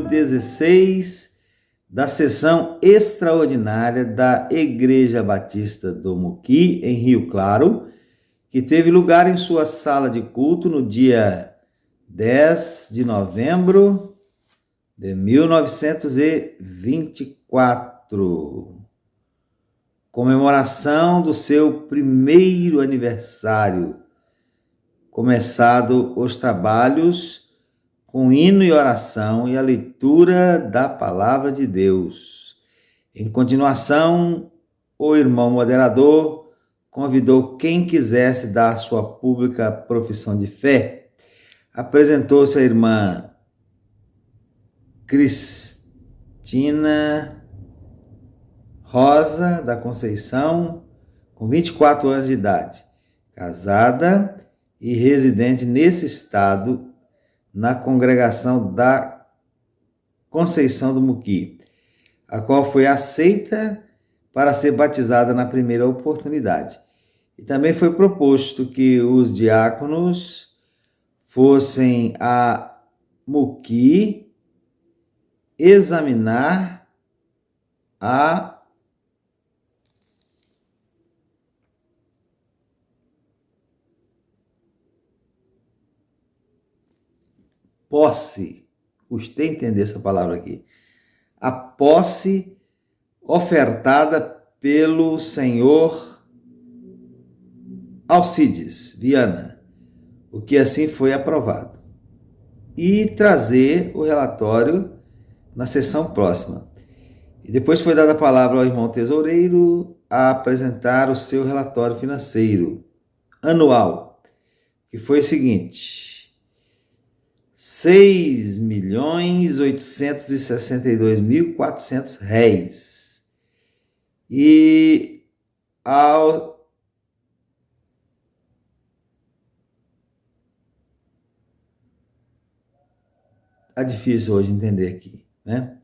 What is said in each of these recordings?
16 da sessão extraordinária da Igreja Batista do Muqui, em Rio Claro, que teve lugar em sua sala de culto no dia 10 de novembro de 1924. Comemoração do seu primeiro aniversário. Começado os trabalhos com hino e oração e a leitura da palavra de Deus. Em continuação, o irmão moderador convidou quem quisesse dar sua pública profissão de fé. Apresentou-se a irmã Cristina Rosa da Conceição, com 24 anos de idade, casada e residente nesse estado, na congregação da Conceição do Muqui, a qual foi aceita para ser batizada na primeira oportunidade. E também foi proposto que os diáconos fossem a Muqui examinar a posse, custei entender essa palavra aqui, a posse ofertada pelo senhor Alcides Viana, o que assim foi aprovado, e trazer o relatório na sessão próxima. E depois foi dada a palavra ao irmão tesoureiro a apresentar o seu relatório financeiro anual, que foi o seguinte: R$6.862.400. E é difícil hoje entender aqui, né?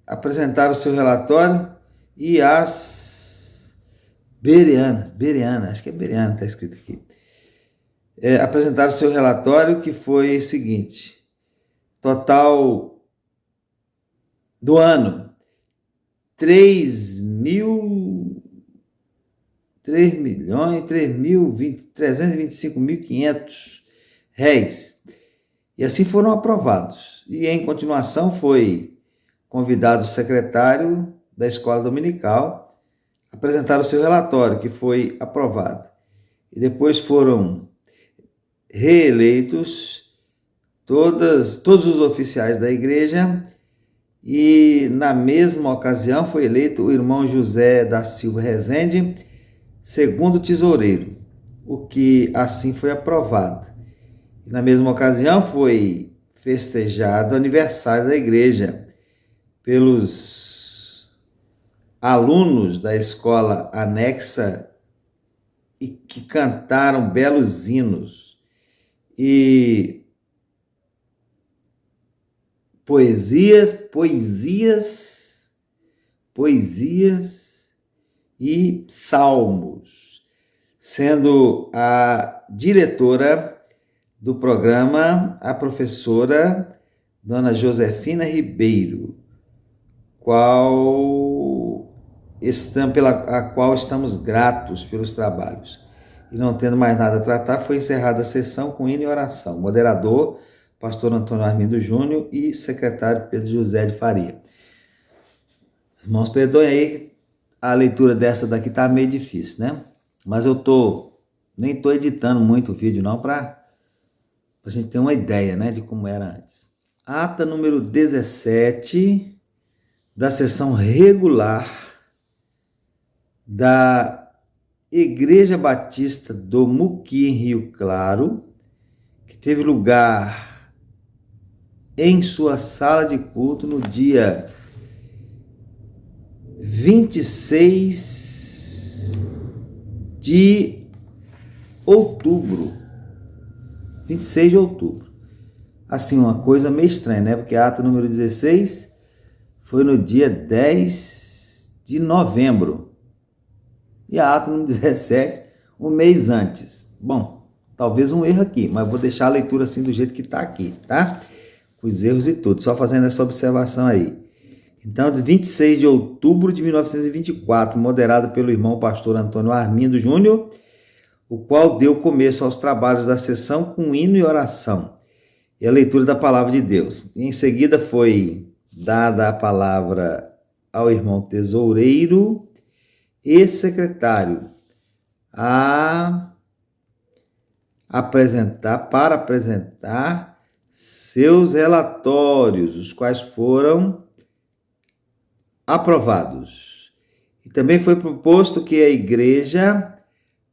Apresentar o seu relatório e as Bereana, acho que é Bereana, está escrito aqui. Apresentaram o seu relatório, que foi o seguinte: total do ano, R$3.325.500. E assim foram aprovados. E em continuação foi convidado o secretário da escola dominical a apresentar o seu relatório, que foi aprovado. E depois foram reeleitos todos os oficiais da igreja, e na mesma ocasião foi eleito o irmão José da Silva Rezende, segundo tesoureiro, o que assim foi aprovado. E na mesma ocasião foi festejado o aniversário da igreja pelos alunos da escola anexa, e que cantaram belos hinos e poesias e salmos, sendo a diretora do programa a professora Dona Josefina Ribeiro, pela qual estamos gratos pelos trabalhos. E não tendo mais nada a tratar, foi encerrada a sessão com hino e oração. Moderador, pastor Antônio Armindo Júnior, e secretário Pedro José de Faria. Irmãos, perdoem aí, a leitura dessa daqui tá meio difícil, né? Mas eu nem tô editando muito o vídeo não, para a gente ter uma ideia, né, de como era antes. Ata número 17 da sessão regular da Igreja Batista do Muqui, em Rio Claro, que teve lugar em sua sala de culto no dia 26 de outubro. 26 de outubro. Assim, uma coisa meio estranha, né? Porque a ata número 16 foi no dia 10 de novembro. E a ata número 17, um mês antes. Bom, talvez um erro aqui, mas vou deixar a leitura assim do jeito que está aqui, tá? com os erros e tudo, só fazendo essa observação aí. Então, de 26 de outubro de 1924, moderada pelo irmão pastor Antônio Armindo Júnior, o qual deu começo aos trabalhos da sessão com hino e oração e a leitura da palavra de Deus. Em seguida foi dada a palavra ao irmão tesoureiro e secretário para apresentar seus relatórios, os quais foram aprovados. E também foi proposto que a igreja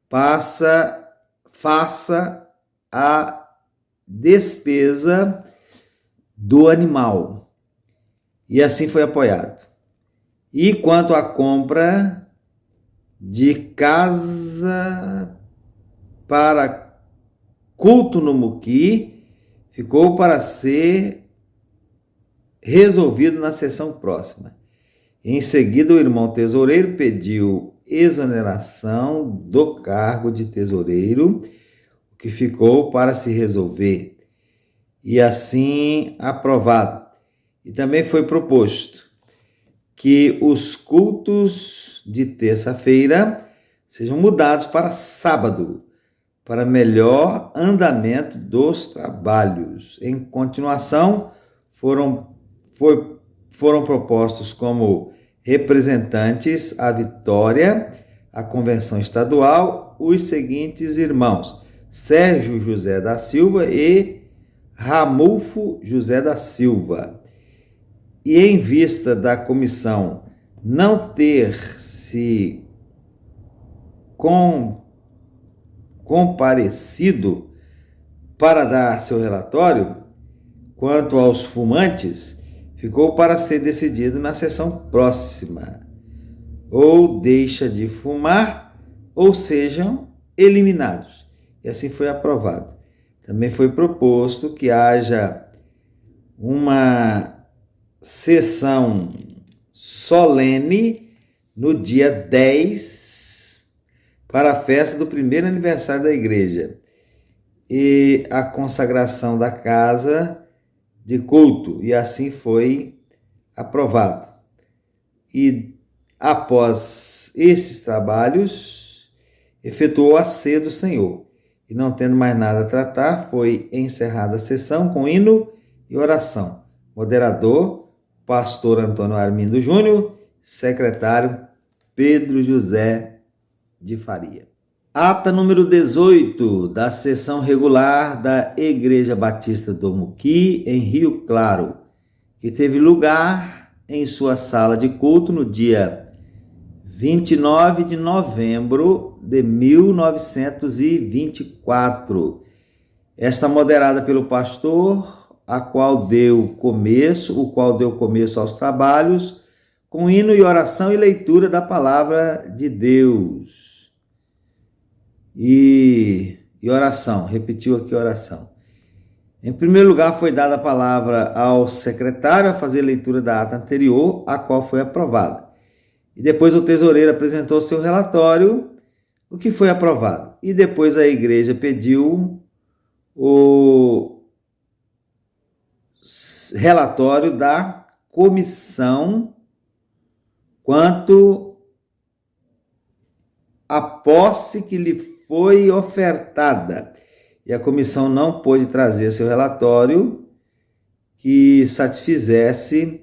faça a despesa do animal. E assim foi apoiado. E quanto à compra de casa para culto no Muqui, ficou para ser resolvido na sessão próxima. Em seguida, o irmão tesoureiro pediu exoneração do cargo de tesoureiro, o que ficou para se resolver, e assim aprovado. E também foi proposto que os cultos de terça-feira sejam mudados para sábado, para melhor andamento dos trabalhos. Em continuação, foram propostos como representantes à Vitória, à Convenção Estadual, os seguintes irmãos: Sérgio José da Silva e Ramulfo José da Silva. E em vista da comissão não ter se comparecido para dar seu relatório, quanto aos fumantes, ficou para ser decidido na sessão próxima. Ou deixa de fumar, ou sejam eliminados. E assim foi aprovado. Também foi proposto que haja uma sessão solene no dia 10 para a festa do primeiro aniversário da igreja e a consagração da casa de culto, e assim foi aprovado. E após estes trabalhos, efetuou a ceia do Senhor, e não tendo mais nada a tratar, foi encerrada a sessão com hino e oração. Moderador, pastor Antônio Armindo Júnior, secretário Pedro José de Faria. Ata número 18 da sessão regular da Igreja Batista do Muqui, em Rio Claro, que teve lugar em sua sala de culto no dia 29 de novembro de 1924. Esta moderada pelo pastor, o qual deu começo aos trabalhos, com hino e oração e leitura da palavra de Deus. E oração, repetiu aqui oração. Em primeiro lugar, foi dada a palavra ao secretário a fazer leitura da ata anterior, a qual foi aprovada. E depois o tesoureiro apresentou seu relatório, o que foi aprovado. E depois a igreja pediu o relatório da comissão quanto à posse que lhe foi ofertada, e a comissão não pôde trazer seu relatório que satisfizesse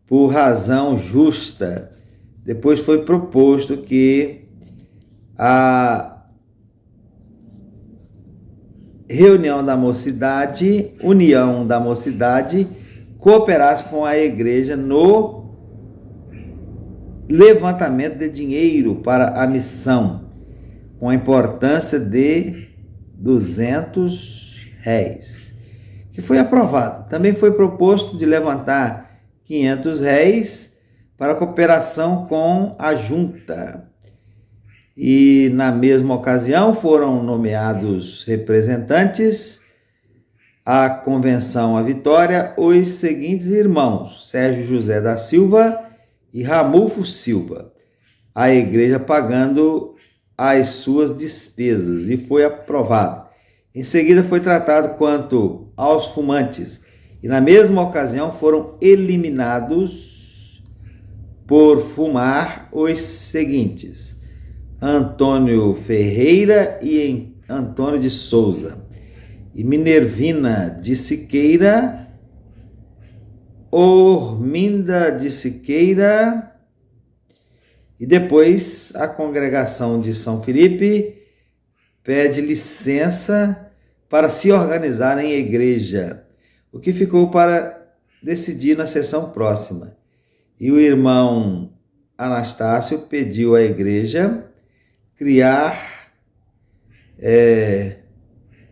por razão justa. Depois foi proposto que a união da mocidade, cooperasse com a igreja no levantamento de dinheiro para a missão, com a importância de R$200, que foi aprovado. Também foi proposto de levantar R$500 para cooperação com a junta. E na mesma ocasião foram nomeados representantes à Convenção à Vitória os seguintes irmãos: Sérgio José da Silva e Ramulfo Silva, a igreja pagando as suas despesas, e foi aprovado. Em seguida foi tratado quanto aos fumantes, e na mesma ocasião foram eliminados por fumar os seguintes: Antônio Ferreira e Antônio de Souza, e Minervina de Siqueira, Orminda de Siqueira, e depois a congregação de São Felipe pede licença para se organizar em igreja, o que ficou para decidir na sessão próxima. E o irmão Anastácio pediu à igreja criar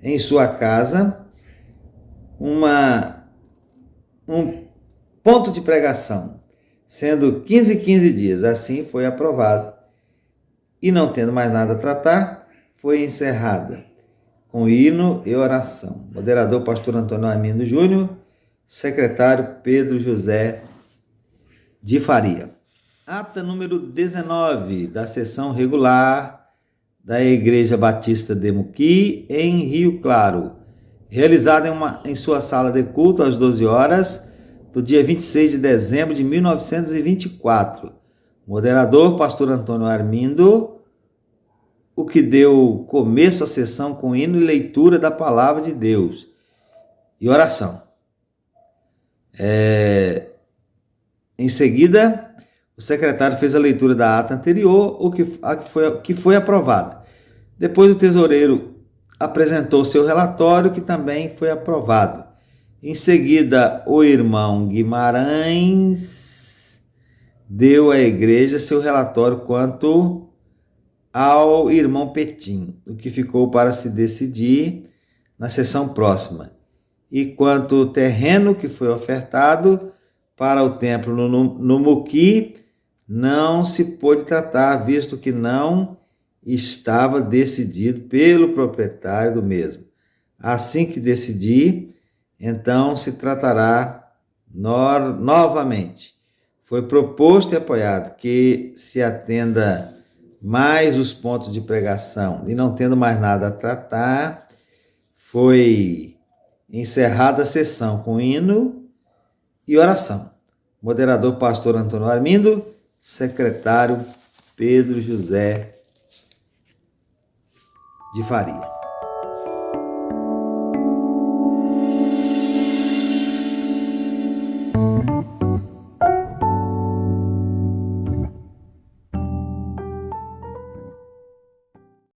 em sua casa um ponto de pregação, sendo 15 dias. Assim foi aprovado. E não tendo mais nada a tratar, foi encerrada com hino e oração. Moderador, pastor Antônio Armindo Júnior. Secretário, Pedro José de Faria. Ata número 19 da sessão regular da Igreja Batista de Muqui, em Rio Claro, realizada em sua sala de culto às 12 horas, do dia 26 de dezembro de 1924. Moderador, pastor Antônio Armindo, o que deu começo à sessão com hino e leitura da palavra de Deus e oração. Em seguida, o secretário fez a leitura da ata anterior, que foi aprovada. Depois o tesoureiro apresentou seu relatório, que também foi aprovado. Em seguida, o irmão Guimarães deu à igreja seu relatório quanto ao irmão Petim, o que ficou para se decidir na sessão próxima. E quanto ao terreno que foi ofertado para o templo no Muqui, não se pôde tratar, visto que não estava decidido pelo proprietário do mesmo. Assim que decidir, então se tratará novamente. Foi proposto e apoiado que se atenda mais os pontos de pregação, e não tendo mais nada a tratar, foi encerrada a sessão com hino e oração. Moderador, pastor Antônio Armindo. Secretário, Pedro José de Faria.